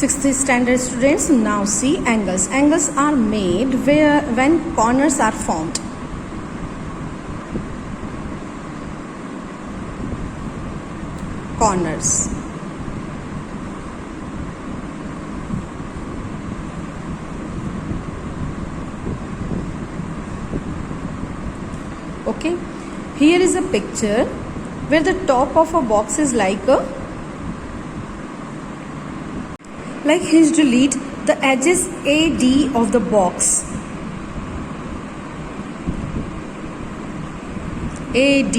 Sixth standard students, now see angles. Angles are made when corners are formed. Corners. Okay, here is a picture where the top of a box is like hinged lid. The edges AD of the box. AD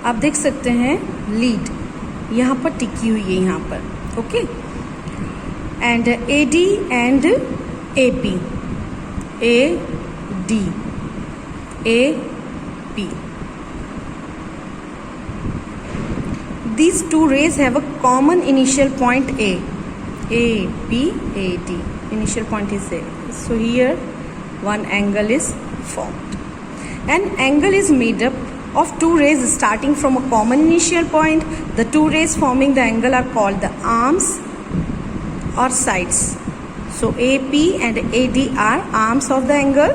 आप देख सकते हैं, lead यहाँ पर टिकी हुई है यहाँ पर. Okay, and AD and AP. AD AP. These two rays have a common initial point A. AP AD. Initial point is A. So here one angle is formed. An angle is made up of two rays starting from a common initial point. The two rays forming the angle are called the arms or sides. So AP and AD are arms of the angle,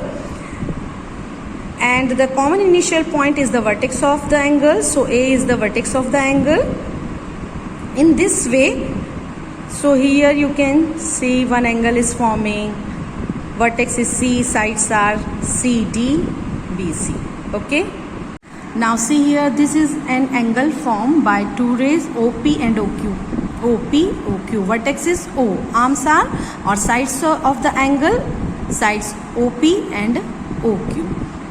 and the common initial point is the vertex of the angle. So A is the vertex of the angle. In this way, so here you can see one angle is forming. Vertex is C, sides are CD, BC. Okay. Now see here, this is an angle formed by two rays OP and OQ. OP, OQ. Vertex is O. Arms are or sides of the angle, sides OP and OQ.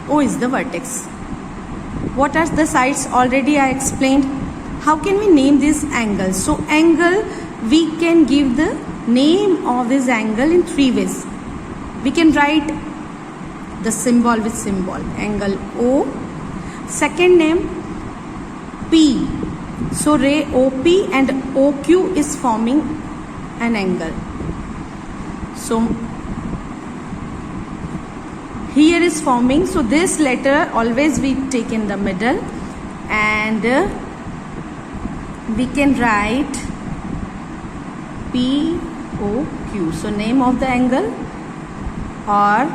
O is the vertex. What are the sides? Already I explained. How can we name this angle? So angle, we can give the name of this angle in three ways. We can write the symbol with symbol. Angle O. Second name P. So ray OP and OQ is forming an angle. So here is forming. So this letter always we take in the middle, and we can write POQ. So name of the angle, or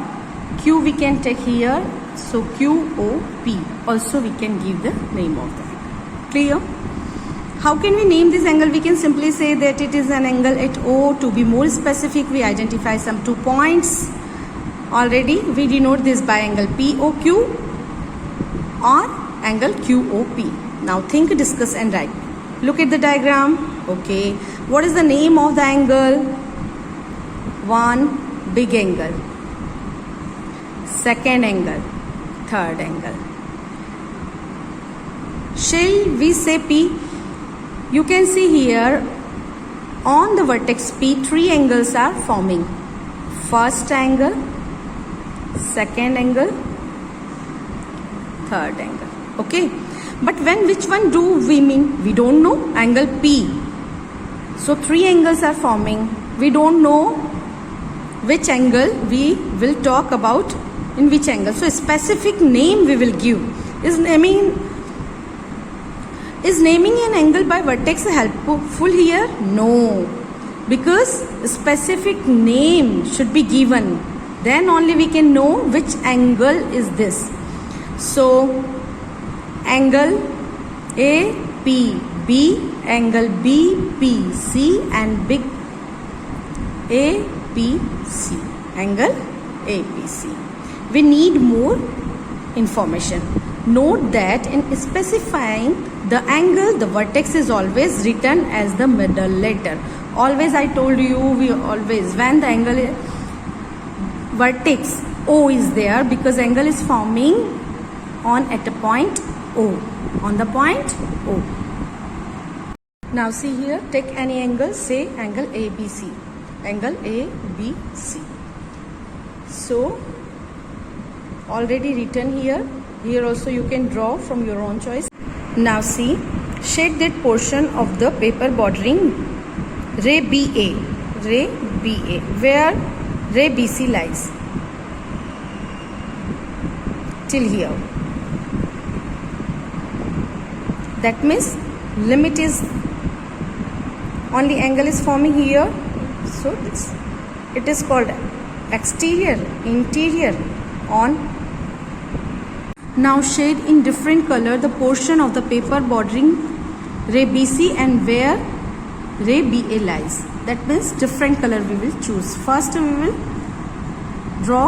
Q we can take here. So QOP also we can give the name of the angle. Clear? How can we name this angle? We can simply say that it is an angle at O. To be more specific, we identify some 2 points. Already we denote this by angle POQ or angle QOP. Now think, discuss and write. Look at the diagram. Okay, what is the name of the angle? One, big angle. Second angle. Third angle. Shall we say P? You can see here on the vertex P, 3 angles are forming. First angle, second angle, third angle. Okay, but which one do we mean? We don't know. Angle P. So 3 angles are forming. We don't know which angle we will talk about, in which angle. So a specific name we will give. Is naming an angle by vertex helpful here? No, because a specific name should be given. Then only we can know which angle is this. So angle APB, angle BPC and big APC, angle APC. We need more information. Note that in specifying the angle, the vertex is always written as the middle letter. Always I told you, we always, when the angle is, vertex O is there, because angle is forming at a point O, on the point O. Now see here, take any angle, say angle ABC, angle ABC. So already written here. Here also you can draw from your own choice. Now see, shade that portion of the paper bordering ray BA, where ray BC lies. Till here. That means limit is only angle is forming here. So it is called exterior, interior, on. Now shade in different color the portion of the paper bordering ray BC and where ray BA lies. That means different color we will choose. First we will draw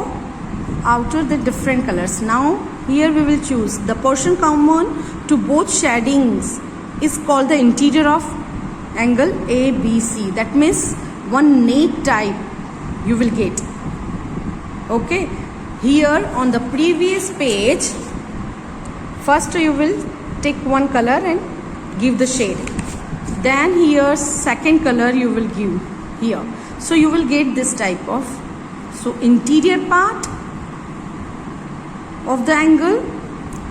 outer the different colors. Now here we will choose the portion common to both shadings is called the interior of angle ABC. That means one neat type you will get. Okay, here on the previous page, first you will take one color and give the shade. Then here second color you will give here. So you will get this type of, so interior part of the angle,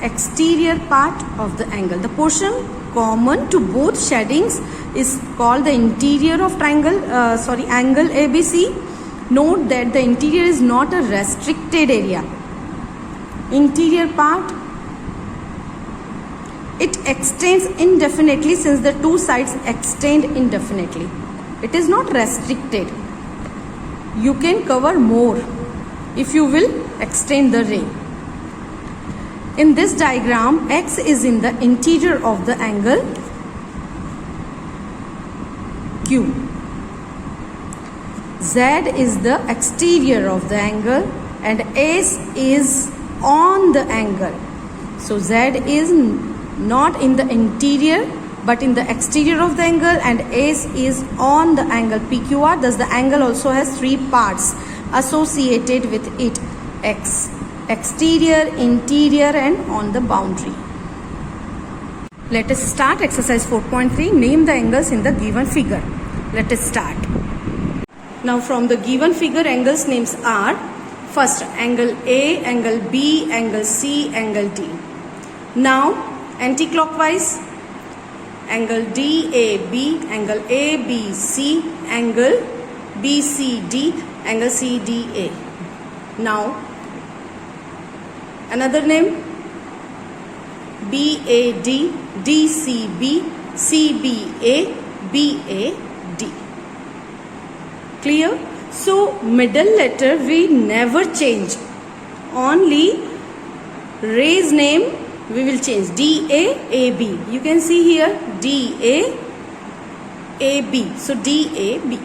exterior part of the angle. The portion common to both shadings is called the interior of angle ABC. Note that the interior is not a restricted area. Interior part, it extends indefinitely since the two sides extend indefinitely. It is not restricted. You can cover more if you will extend the ray. In this diagram, X is in the interior of the angle Q. Z is the exterior of the angle and S is on the angle. So Z is not in the interior but in the exterior of the angle and S is on the angle PQR. Thus the angle also has three parts associated with it: X, exterior, interior and on the boundary. Let us start exercise 4.3. Name the angles in the given figure. Let us start. Now from the given figure, angles names are first angle A, angle B, angle C, angle D. Now anti-clockwise, angle DAB, angle ABC, angle BCD, angle CDA. Now another name BAD, DCB, CBA, BAD. Clear? So middle letter we never change. Only ray's name we will change. DAAB. You can see here DAAB. So DAB.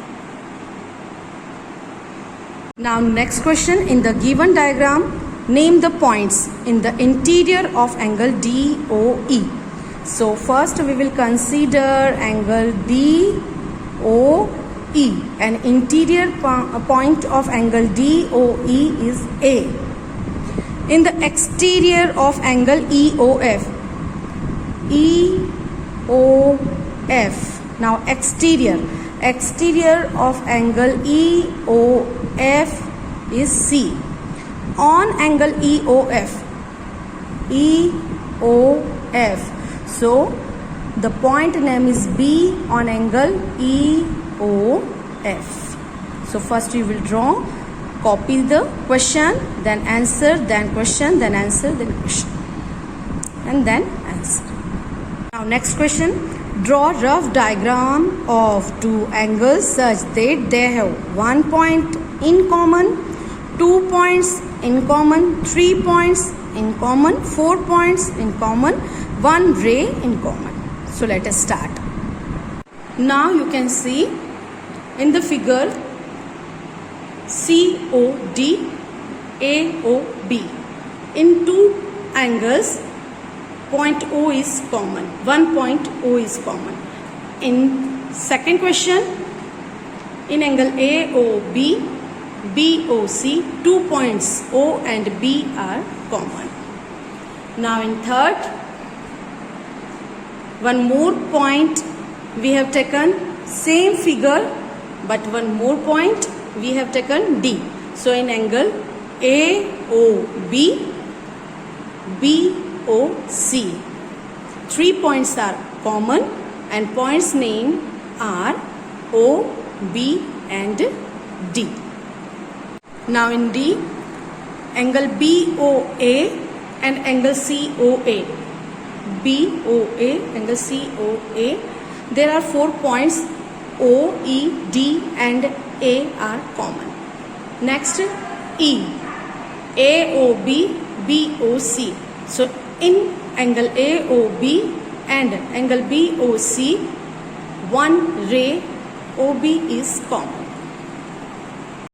Now next question. In the given diagram, name the points in the interior of angle DOE. So first we will consider angle DOE. An interior point of angle DOE is A. In the exterior of angle EOF. EOF. Now exterior. Exterior of angle EOF is C. On angle EOF. EOF. So the point name is B on angle EOF. So first you will draw, copy the question, then answer, then question, then answer, then question, and then answer. Now next question. Draw rough diagram of two angles such that they have 1 point in common, 2 points in common, 3 points in common, 4 points in common, 1 ray in common. So let us start. Now you can see in the figure COD, AOB. In two angles, point O is common. 1 point O is common. In second question, in angle AOB, BOC, 2 points O and B are common. Now in third, one more point we have taken, same figure but one more point we have taken D. So in angle AOB, BOC, 3 points are common and points name are O, B and D. Now in D, angle BOA and angle COA. BOA, angle COA. There are 4 points O, E, D and A are common. Next, E, AOB, BOC. So in angle AOB and angle BOC, one ray OB is common.